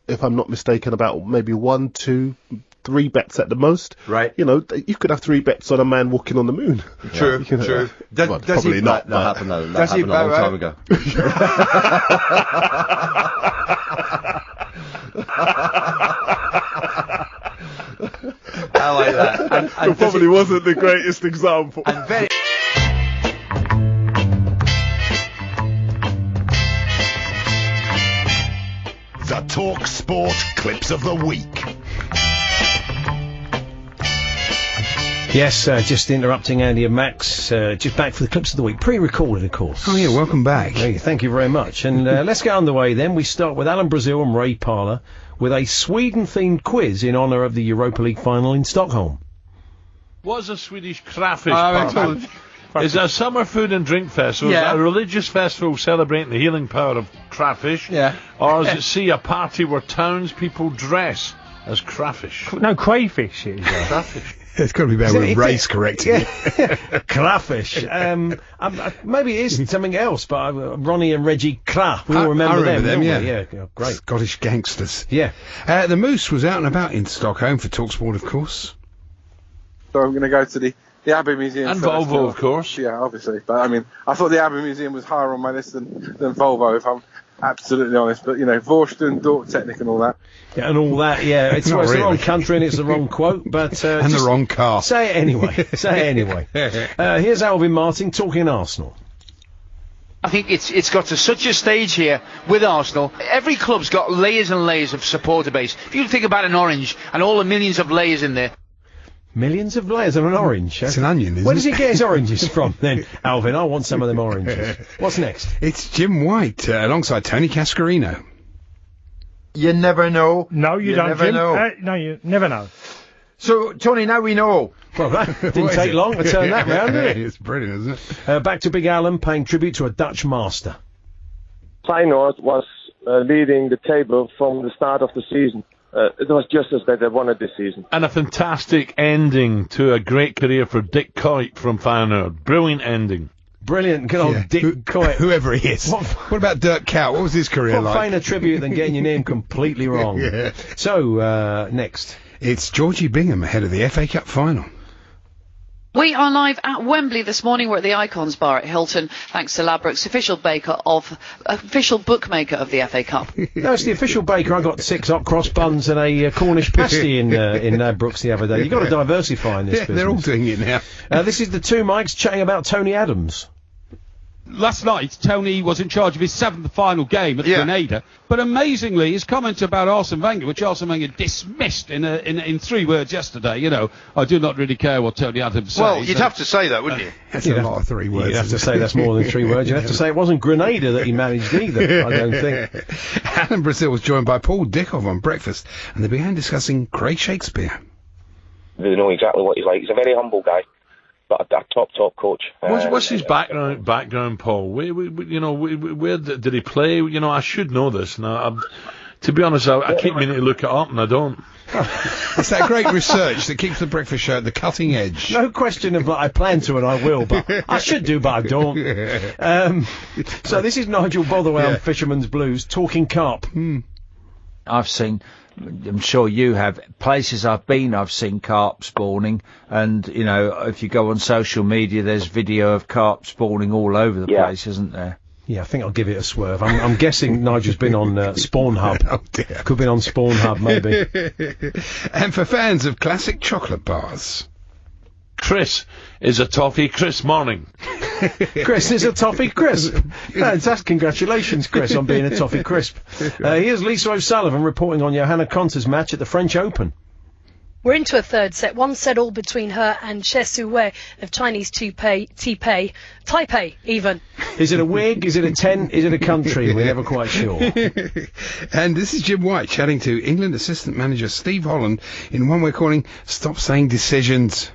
if I'm not mistaken, about maybe 1, 2, 3 bets at the most. Right. You know, you could have 3 bets on a man walking on the moon. True, You know, true. well, probably not. That happened a long time ago. I like that. It probably wasn't the greatest example. And very... The talkSPORT Clips of the Week. Yes, just interrupting Andy and Max, just back for the Clips of the Week, pre-recorded of course. Oh yeah, welcome back. Hey, thank you very much, and let's get underway then. We start with Alan Brazil and Ray Parler with a Sweden-themed quiz in honour of the Europa League final in Stockholm. What is a Swedish crayfish? Is it a summer food and drink festival? Yeah. Is it a religious festival celebrating the healing power of crayfish? Yeah. Or is it, see, a party where townspeople dress as crayfish? No, crayfish is. Crayfish. It's got to be better with Ray's correcting it. Crayfish. Maybe it is something else, but Ronnie and Reggie Cra. We all remember them, yeah. Yeah, great. Scottish gangsters. Yeah. The Moose was out and about in Stockholm for talkSPORT, of course. So I'm going to go to the Abbey Museum And first. Volvo, of course. Yeah, obviously. But I mean, I thought the Abbey Museum was higher on my list than Volvo, if I'm absolutely honest. But, you know, Vorsten, Dork Technic and all that. Yeah, and all that, yeah. It's the wrong country and it's the wrong quote, but... and the wrong car. Say it anyway. Here's Alvin Martin talking Arsenal. I think it's got to such a stage here with Arsenal. Every club's got layers and layers of supporter base. If you think about an Orange and all the millions of layers in there. Millions of layers of an orange. It's an onion, isn't it? Where does he get his oranges from, then, Alvin? I want some of them oranges. What's next? It's Jim White alongside Tony Cascarino. You never know. No, you don't, never Jim. know. No, you never know. So, Tony, now we know. Well, that didn't take long to turn that round, did it? It's brilliant, isn't it? Back to Big Alan paying tribute to a Dutch master. Feyenoord was leading the table from the start of the season. It was just as they won it this season. And a fantastic ending to a great career for Dick Coit from Feyenoord. Brilliant ending. Brilliant. Good old Dick Coit. Whoever he is. What about Dirk Kuyt? What was his career like? What finer tribute than getting your name completely wrong. Yeah. So, next. It's Georgie Bingham ahead of the FA Cup final. We are live at Wembley this morning. We're at the Icons Bar at Hilton, thanks to Ladbrokes, official bookmaker of the FA Cup. No, it's the official baker. I got 6 hot cross buns and a Cornish pasty in Ladbrokes the other day. You've got to diversify in this business. They're all doing it now. This is the two mics chatting about Tony Adams. Last night, Tony was in charge of his 7th final game at Grenada, but amazingly, his comment about Arsene Wenger, which Arsene Wenger dismissed in 3 words yesterday, you know, I do not really care what Tony Adams says. Well, you'd have to say that, wouldn't you? That's a lot of 3 words. You'd have to say that's more than 3 words. You'd have to say it wasn't Grenada that he managed either, I don't think. Alan Brazil was joined by Paul Dickov on breakfast, and they began discussing Craig Shakespeare. They know exactly what he's like. He's a very humble guy, but a top coach. What's his background, Paul? Where did he play? You know, I should know this. Now, to be honest, I keep meaning to look it up, and I don't. It's that great research that keeps the breakfast show at the cutting edge. No question of I plan to and I will, but I should do, but I don't. So this is Nigel Botherwell on Fisherman's Blues talking carp. I've seen, I'm sure you have, places I've been, I've seen carp spawning, and, you know, if you go on social media, there's video of carp spawning all over the place, isn't there? Yeah, I think I'll give it a swerve. I'm guessing Nigel's been on Spawn Hub. Oh dear. Could have been on Spawn Hub, maybe. And for fans of classic chocolate bars, Chris is a toffee Chris morning. Chris is a toffee crisp. That's congratulations, Chris, on being a toffee crisp. Here's Lisa O'Sullivan reporting on Johanna Konta's match at the French Open. We're into a third set. 1-all between her and Che Su-wei of Chinese Taipei even. Is it a wig? Is it a 10? Is it a country? We're never quite sure. And this is Jim White chatting to England assistant manager Steve Holland in one we're calling Stop Saying Decisions.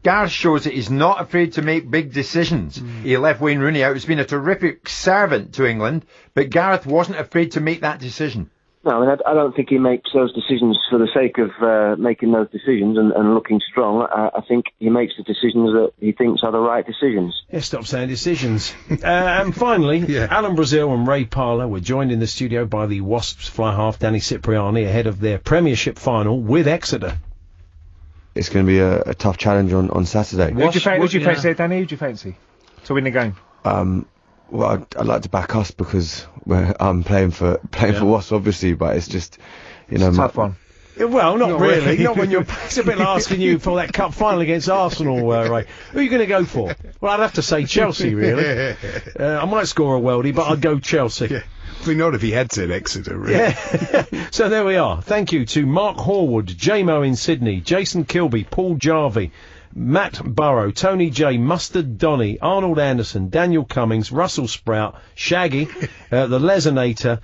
Gareth shows that he's not afraid to make big decisions. He left Wayne Rooney out. He's been a terrific servant to England, but Gareth wasn't afraid to make that decision. No, I mean, I don't think he makes those decisions for the sake of making those decisions and looking strong. I think he makes the decisions that he thinks are the right decisions. Yeah, stop saying decisions. And finally, Alan Brazil and Ray Parlour were joined in the studio by the Wasps fly half Danny Cipriani ahead of their Premiership final with Exeter. It's going to be a tough challenge on Saturday. Who do you fancy there, Danny? Who do you fancy to win the game? Well, I'd like to back us because I'm playing for Wasps, obviously, but it's just, It's a tough one. Well, not really. Not when you're. It's a bit like asking you for that cup final against Arsenal, Ray. Who are you going to go for? Well, I'd have to say Chelsea, really. I might score a worldie, but I'd go Chelsea. Yeah. Probably not if he had said Exeter, really. Yeah. So there we are. Thank you to Mark Horwood, J-Mo in Sydney, Jason Kilby, Paul Jarvie, Matt Burrow, Tony J, Mustard Donny, Arnold Anderson, Daniel Cummings, Russell Sprout, Shaggy, the Lesonator,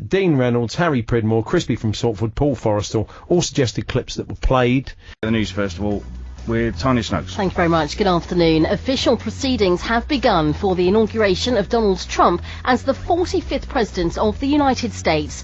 Dean Reynolds, Harry Pridmore, Crispy from Salford, Paul Forrestal, all suggested clips that were played. The news first of all with Tanya Snokes. Thank you very much. Good afternoon. Official proceedings have begun for the inauguration of Donald Trump as the 45th President of the United States.